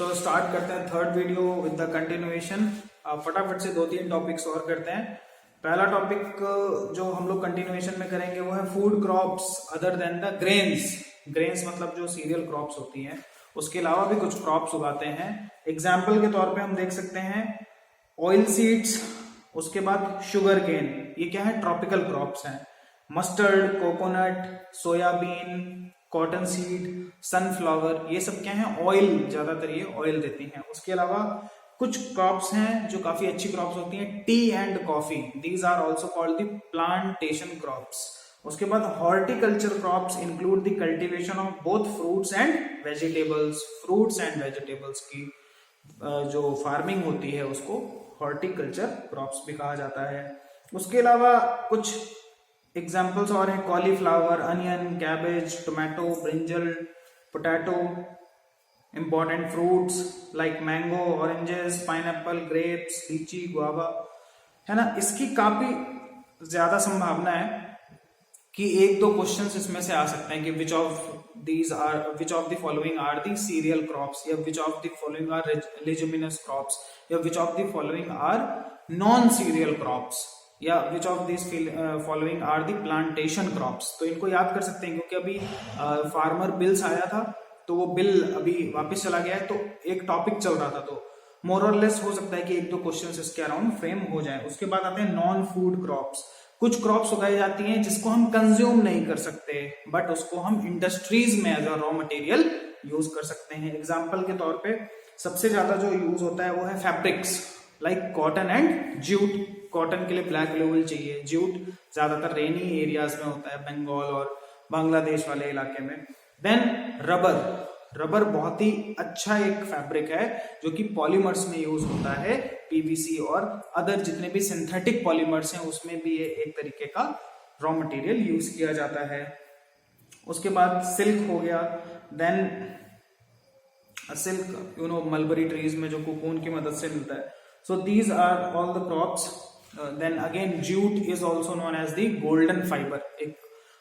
So start करते हैं third video with the continuation. फटाफट से 2-3 टॉपिक्स और करते हैं। पहला टॉपिक जो हम लोग कंटिन्यूएशन में करेंगे वो है food crops other than the grains. Grains मतलब जो सीरियल क्रॉप्स होती हैं, उसके अलावा भी कुछ क्रॉप्स उगाते हैं। एग्जाम्पल के तौर पे हम देख सकते हैं ऑयल सीड्स, उसके बाद शुगर केन, ये क्या है, ट्रॉपिकल क्रॉप्स हैं। Mustard, coconut, soybean, cotton seed, sunflower, ये सब क्या है, ऑयल, ज्यादातर ये ऑयल देती हैं। उसके अलावा कुछ क्रॉप्स हैं जो काफी अच्छी क्रॉप्स होती हैं, tea and coffee, these are also called the plantation crops. उसके बाद horticulture crops include the cultivation of both fruits and vegetables. Fruits and vegetables की जो फार्मिंग होती है उसको हॉर्टिकल्चर क्रॉप्स भी कहा जाता है। उसके अलावा कुछ एग्जाम्पल्स और हैं, cauliflower, onion, cabbage, tomato, brinjal, potato. Important fruits like mango, oranges, pineapple, grapes, लीची, गुआवा, है ना। इसकी काफी ज्यादा संभावना है कि 1-2 क्वेश्चंस इसमें से आ सकते हैं कि which of the following are the cereal crops, या which of the following are leguminous crops, या which of the following are non cereal crops, या which of this following are the plantation crops. तो इनको याद कर सकते हैं क्योंकि अभी फार्मर बिल्स आया था, तो वो बिल अभी वापस चला गया है, तो एक टॉपिक चल रहा था, तो मोर और लेस हो सकता है कि 1-2 क्वेश्चंस इसके अराउंड फ्रेम हो जाए। उसके बाद आते हैं नॉन फूड क्रॉप्स। कुछ क्रॉप्स उगाई जाती हैं जिसको हम कंज्यूम नहीं कर सकते, बट उसको हम इंडस्ट्रीज में as a raw material use कर सकते हैं। एग्जाम्पल के तौर पे सबसे ज्यादा जो यूज होता है वो है fabrics like cotton and jute. Cotton के लिए ब्लैक ग्लोवल चाहिए, जूट ज्यादातर रेनी एरियाज में होता है, बंगाल और बांग्लादेश वाले इलाके में। Then rubber. रबर बहुत ही अच्छा एक फैब्रिक है जो कि पॉलीमर्स में यूज होता है, पीवीसी और अदर जितने भी सिंथेटिक पॉलीमर्स हैं उसमें भी ये एक तरीके का रॉ मटेरियल यूज किया जाता है। उसके बाद सिल्क हो गया। देन सिल्क मलबरी ट्रीज में जो कोकून की मदद से मिलता है। So these are all the crops. Then again jute is also known as the golden fibre, एक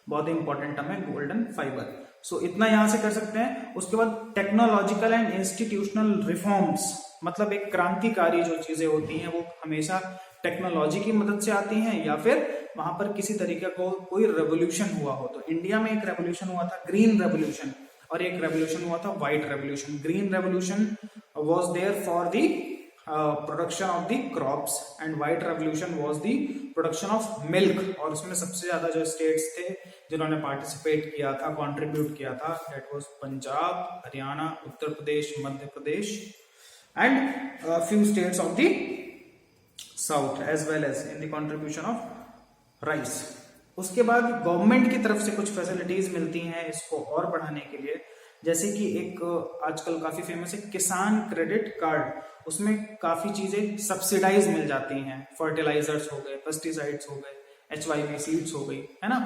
बहुत ही इंपॉर्टेंट टर्म है गोल्डन फाइबर। सो इतना यहां से कर सकते हैं। उसके बाद टेक्नोलॉजिकल एंड इंस्टीट्यूशनल रिफॉर्म्स, मतलब एक क्रांतिकारी जो चीजें होती हैं वो हमेशा टेक्नोलॉजी की मदद से आती हैं या फिर वहां पर किसी तरीके को कोई रेवोल्यूशन हुआ हो। तो इंडिया में एक रेवोल्यूशन हुआ था, ग्रीन रेवोल्यूशन, और एक रेवोल्यूशन हुआ था white revolution. Green revolution was there for the production of the crops and white revolution was the production of milk. और उसमें सबसे ज्यादा जो स्टेट्स थे जिन्होंने पार्टिसिपेट किया था, कंट्रीब्यूट किया था, that was Punjab, Haryana, Uttar Pradesh, Madhya Pradesh and few states of the south as well as in the contribution of rice. उसके बाद गवर्नमेंट की तरफ से कुछ फैसिलिटीज मिलती हैं इसको और बढ़ाने के लिए, जैसे कि एक आजकल काफी फेमस है किसान क्रेडिट कार्ड। उसमें काफी चीजें सब्सिडाइज मिल जाती हैं, फर्टिलाइजर्स हो गए, पेस्टिसाइड्स हो गए, HYV सीड्स हो गई, है ना।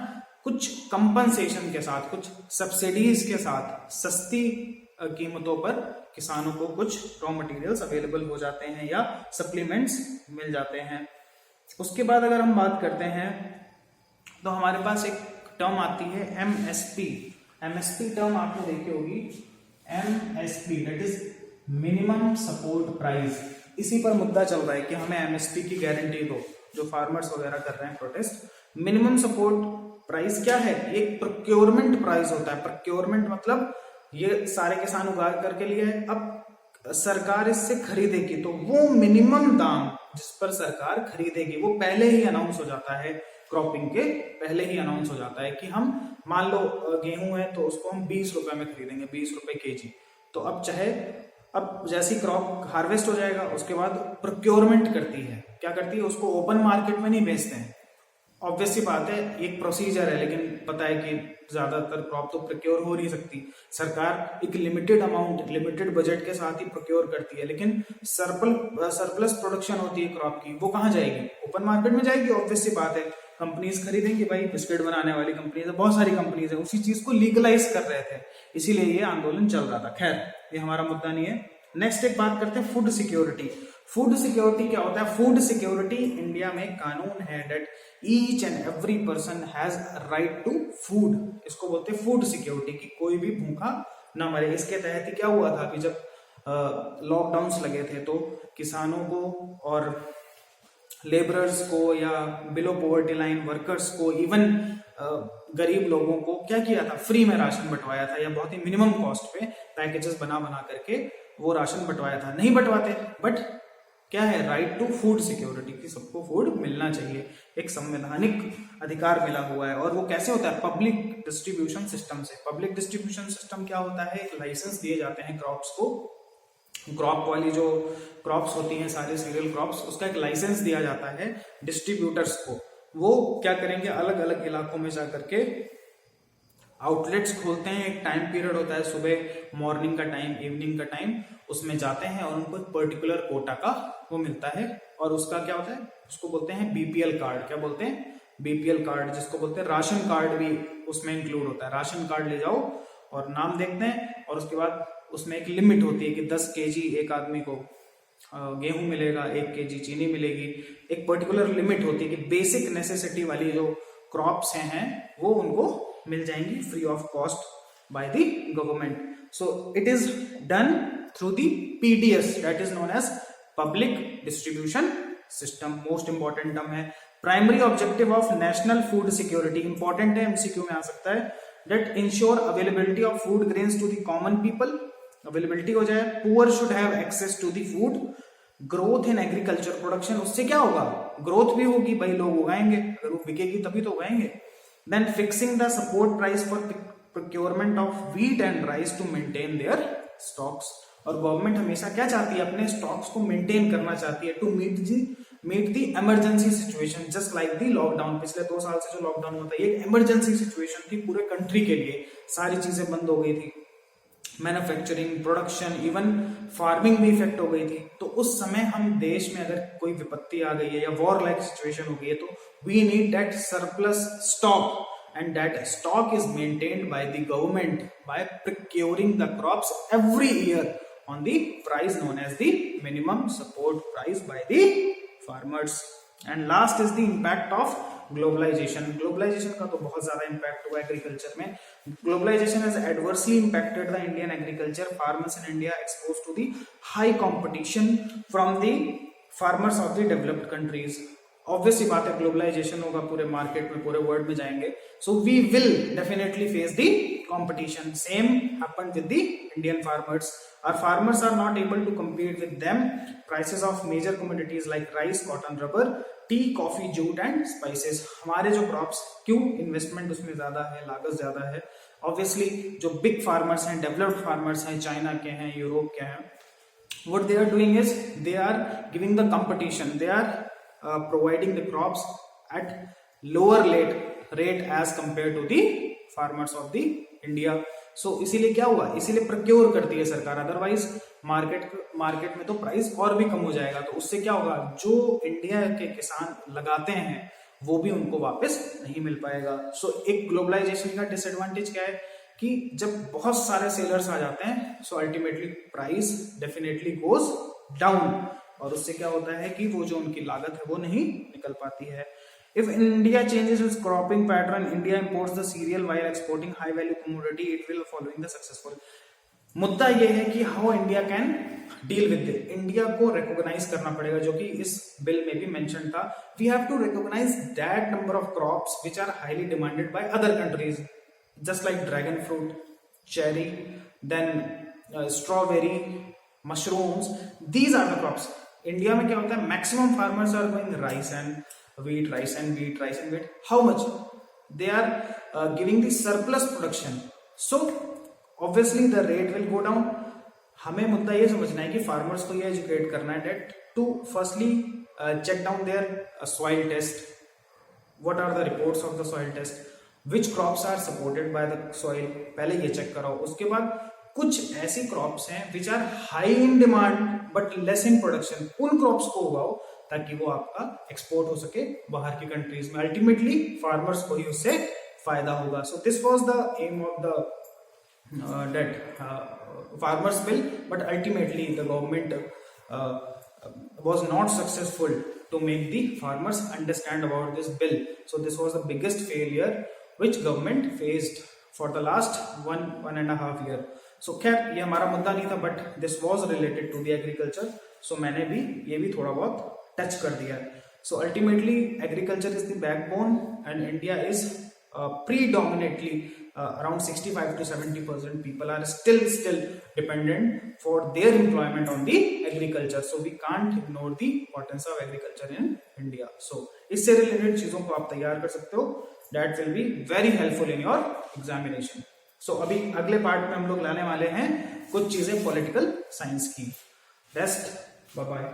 कुछ कंपनसेशन के साथ, कुछ सब्सिडीज के साथ सस्ती कीमतों पर किसानों को कुछ रॉ मटेरियल्स अवेलेबल हो जाते हैं या सप्लीमेंट्स मिल जाते हैं। उसके बाद अगर हम बात करते हैं तो हमारे पास एक टर्म आती है MSP। MSP टर्म आपने देखी होगी, MSP that is minimum support price. इसी पर मुद्दा चल रहा है कि हमें MSP की गारंटी दो, जो फार्मर्स वगैरह कर रहे हैं प्रोटेस्ट। मिनिमम सपोर्ट प्राइस क्या है, ये प्रोक्योरमेंट प्राइस होता है। प्रोक्योरमेंट मतलब ये सारे किसान उगा करके लिए है, अब सरकार इससे खरीदेगी तो वो मिनिमम दाम जिस पर सरकार खरीदेगी वो पहले ही अनाउंस हो जाता है, क्रॉपिंग के पहले ही अनाउंस हो जाता है कि हम मान लो गेहूं है तो उसको हम 20 रुपए में खरीदेंगे, 20 रुपए केजी। तो अब जैसी क्रॉप हार्वेस्ट हो जाएगा उसके बाद प्रोक्योरमेंट करती है, क्या करती है, उसको ओपन मार्केट में नहीं बेचते हैं। ऑब्वियस सी बात है, एक प्रोसीजर है, लेकिन पता है कि ज्यादातर क्रॉप तो प्रोक्योर हो नहीं सकती। सरकार एक लिमिटेड अमाउंट, लिमिटेड बजट के साथ ही प्रोक्योर करती है, लेकिन सरप्लस प्रोडक्शन होती है क्रॉप की, वो कहाँ जाएगी, ओपन मार्केट में जाएगी। ऑब्वियस सी बात है, कंपनीज खरीदेंगी, भाई बिस्किट बनाने वाली कंपनीज है, बहुत सारी कंपनीज है, उसी चीज को लीगलाइज कर रहे थे, इसीलिए ये आंदोलन चल रहा था। खैर ये हमारा मुद्दा नहीं है। नेक्स्ट एक बात करते हैं फूड सिक्योरिटी। फूड सिक्योरिटी क्या होता है? फूड सिक्योरिटी इंडिया में कानून है that each and every person has right to food. इसको बोलते हैं फूड सिक्योरिटी, की कोई भी भूखा ना मरे। इसके तहत ही क्या हुआ था कि जब लॉकडाउन्स लगे थे तो किसानों को और लेबरर्स को या बिलो पॉवर्टी लाइन वर्कर्स को, इवन गरीब लोगों को क्या किया था, फ्री में राशन बंटवाया था या बहुत ही मिनिमम कॉस्ट पे पैकेजेस बना करके वो राशन बंटवाया था। नहीं बंटवाते, बट क्या है, राइट टू फूड सिक्योरिटी की सबको फूड मिलना चाहिए, एक संवैधानिक अधिकार मिला हुआ है। और वो कैसे होता है, पब्लिक डिस्ट्रीब्यूशन सिस्टम से। पब्लिक डिस्ट्रीब्यूशन सिस्टम क्या होता है, एक लाइसेंस दिए जाते हैं क्रॉप्स को, क्रॉप वाली जो क्रॉप्स होती हैं सारे सीरियल क्रॉप्स, उसका एक लाइसेंस दिया जाता है डिस्ट्रीब्यूटर्स को। वो क्या करेंगे, अलग अलग इलाकों में जाकर के आउटलेट्स खोलते हैं, एक टाइम पीरियड होता है, सुबह मॉर्निंग का टाइम, इवनिंग का टाइम, उसमें जाते हैं और उनको एक पर्टिकुलर कोटा का वो मिलता है। और उसका क्या होता है, उसको बोलते हैं बीपीएल कार्ड। क्या बोलते हैं, बीपीएल कार्ड, जिसको बोलते हैं राशन कार्ड भी उसमें इंक्लूड होता है। राशन कार्ड ले जाओ और नाम देखते हैं, और उसके बाद उसमें एक लिमिट होती है कि 10 केजी एक आदमी को गेहूं मिलेगा, 1 केजी चीनी मिलेगी, एक पर्टिकुलर लिमिट होती है कि बेसिक नेसेसिटी वाली जो क्रॉप्स हैं वो उनको मिल जाएंगी free of cost by the government. So it is done through the PDS, that is known as public distribution system. Most important term है। Primary objective of national food security, important है, MCQ में आ सकता है, that ensure availability of food grains to the common people, availability हो जाए, poor should have access to the food, growth in agriculture production, उससे क्या होगा, ग्रोथ भी होगी, भाई लोग उगाएंगे, अगर वो बिकेगी तभी तो उगाएंगे। Then fixing the support price for procurement of wheat and rice to maintain their stocks. और गवर्नमेंट हमेशा क्या चाहती है, अपने स्टॉक्स को मेंटेन करना चाहती है to meet the emergency situation, just like the lockdown. पिछले 2 साल से जो लॉकडाउन होता है, ये इमरजेंसी सिचुएशन थी पूरे कंट्री के लिए, सारी चीजें बंद हो गई थी, मैन्युफैक्चरिंग, प्रोडक्शन, इवन फार्मिंग भी इफेक्ट हो गई थी। तो उस समय हम देश में अगर कोई विपत्ति आ गई है या वॉर लाइक सिचुएशन हो गई है, तो we need that surplus stock, and that stock is maintained by the government by procuring the crops every year on the price known as the minimum support price by the farmers. And last is the impact of globalization. Globalization का तो बहुत ज्यादा impact हुआ agriculture में. Globalization has adversely impacted the Indian agriculture. Farmers in India exposed to the high competition from the farmers of the developed countries. Obviously बात है, globalisation होगा, पूरे मार्केट में, पूरे वर्ल्ड में जाएंगे, so we will definitely face the competition. Same happened with the Indian farmers. Our farmers are not able to compete with them. Prices of major commodities like rice, cotton, rubber, T, coffee, jute and spices, हमारे जो crops, क्यों, investment उसमें ज्यादा है, लागत ज्यादा है। Obviously जो बिग फार्मर्स हैं, डेवलप्ड फार्मर्स हैं, चाइना के हैं, यूरोप के हैं, what they are doing is they are giving the competition, they are providing the crops at lower rate as compared to the farmers of the India. So इसीलिए क्या हुआ, इसीलिए procure करती है सरकार, अदरवाइज मार्केट में तो प्राइस और भी कम हो जाएगा। तो उससे क्या होगा, जो इंडिया के किसान लगाते हैं वो भी उनको वापस नहीं मिल पाएगा। सो एक ग्लोबलाइजेशन का डिसएडवांटेज क्या है कि जब बहुत सारे सेलर्स आ जाते हैं, so ultimately price definitely goes down, और उससे क्या होता है कि वो जो उनकी लागत है वो नहीं निकल पाती है। If India changes its cropping pattern, India imports the cereal while exporting high value commodity, it will following the successful. मुद्दा ये है कि how India can deal with it. India को recognize करना पड़ेगा, जो कि इस बिल में भी mentioned था. We have to recognize that number of crops which are highly demanded by other countries, just like dragon fruit, cherry, then strawberry, mushrooms. These are the crops. India में क्या होता है, maximum farmers are going rice and wheat, rice and wheat. How much? They are giving the surplus production. So obviously the rate will go down. हमें मुद्दा ये समझना है कि फार्मर्स को ये एजुकेट करना है that to firstly check down their soil test. What are the reports of the soil test? Which crops are supported by the soil? पहले ये चेक कराओ। उसके बाद कुछ ऐसी क्रॉप्स हैं which are high in demand but less in production, उन crops को उगाओ ताकि वो आपका एक्सपोर्ट हो सके बाहर की कंट्रीज में। अल्टीमेटली फार्मर्स को ही उससे फायदा होगा। So this was the aim of the date farmers bill, but ultimately the government was not successful to make the farmers understand about this bill. So this was the biggest failure which government faced for the last one and a half year. So खैर ये हमारा मुद्दा नहीं था, but this was related to the agriculture, so मैंने भी ये भी थोड़ा बहुत टच कर दिया है. So ultimately agriculture is the backbone and India is predominantly around 65 to 70% people are still dependent for their employment on the agriculture. So we can't ignore the importance of agriculture in India. So इससे related चीजों को आप तैयार कर सकते हो. That will be very helpful in your examination. So अभी अगले पार्ट में हम लोग लाने वाले हैं कुछ चीजें पॉलिटिकल साइंस की. Rest, bye bye.